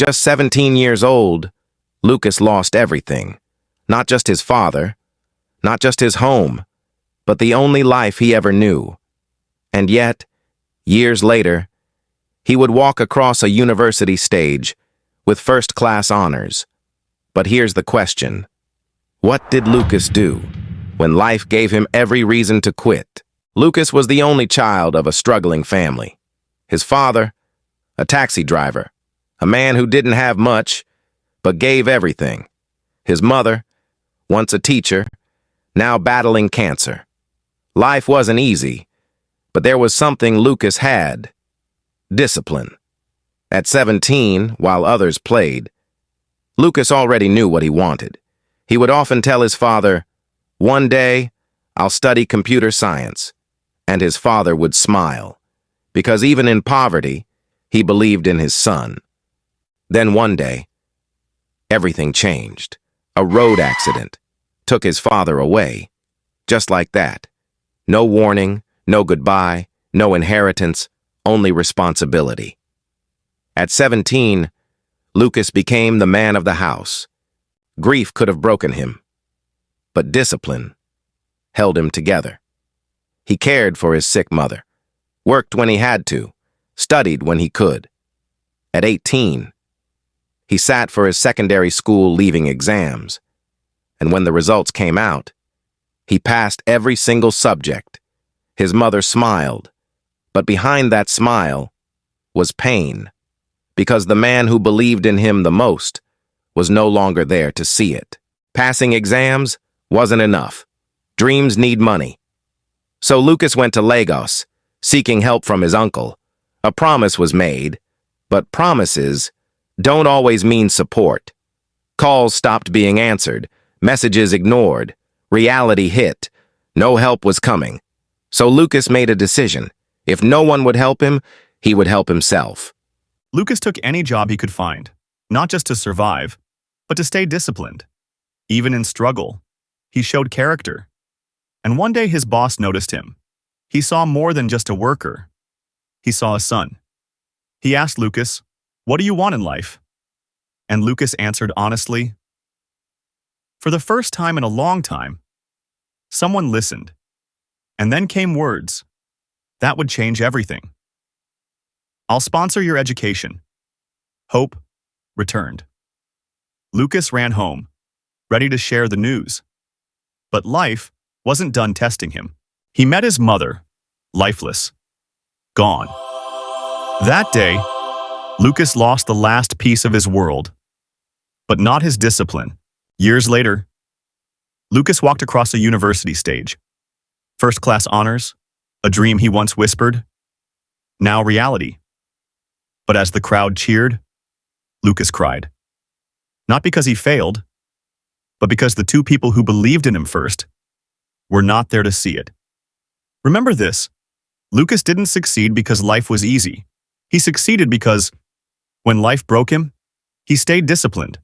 Just 17 years old, Lucas lost everything. Not just his father, not just his home, but the only life he ever knew. And yet, years later, he would walk across a university stage with first-class honors. But here's the question. What did Lucas do when life gave him every reason to quit? Lucas was the only child of a struggling family. His father, a taxi driver, a man who didn't have much, but gave everything. His mother, once a teacher, now battling cancer. Life wasn't easy, but there was something Lucas had: discipline. At 17, while others played, Lucas already knew what he wanted. He would often tell his father, "One day, I'll study computer science." And his father would smile, because even in poverty, he believed in his son. Then one day, everything changed. A road accident took his father away. Just like that. No warning, no goodbye, no inheritance, only responsibility. At 17, Lucas became the man of the house. Grief could have broken him, but discipline held him together. He cared for his sick mother, worked when he had to, studied when he could. At 18, he sat for his secondary school leaving exams, and when the results came out, he passed every single subject. His mother smiled, but behind that smile was pain, because the man who believed in him the most was no longer there to see it. Passing exams wasn't enough. Dreams need money. So Lucas went to Lagos, seeking help from his uncle. A promise was made, but promises don't always mean support. Calls stopped being answered, messages ignored, reality hit. No help was coming. So Lucas made a decision. If no one would help him, he would help himself. Lucas took any job he could find, not just to survive, but to stay disciplined. Even in struggle, he showed character. And one day his boss noticed him. He saw more than just a worker. He saw a son. He asked Lucas, "What do you want in life?" And Lucas answered honestly. For the first time in a long time, someone listened. And then came words. That would change everything. "I'll sponsor your education." Hope returned. Lucas ran home, ready to share the news. But life wasn't done testing him. He met his mother, lifeless, gone. That day, Lucas lost the last piece of his world, but not his discipline. Years later, Lucas walked across a university stage. First-class honors, a dream he once whispered, now reality. But as the crowd cheered, Lucas cried. Not because he failed, but because the two people who believed in him first were not there to see it. Remember this, Lucas didn't succeed because life was easy. He succeeded because, when life broke him, he stayed disciplined.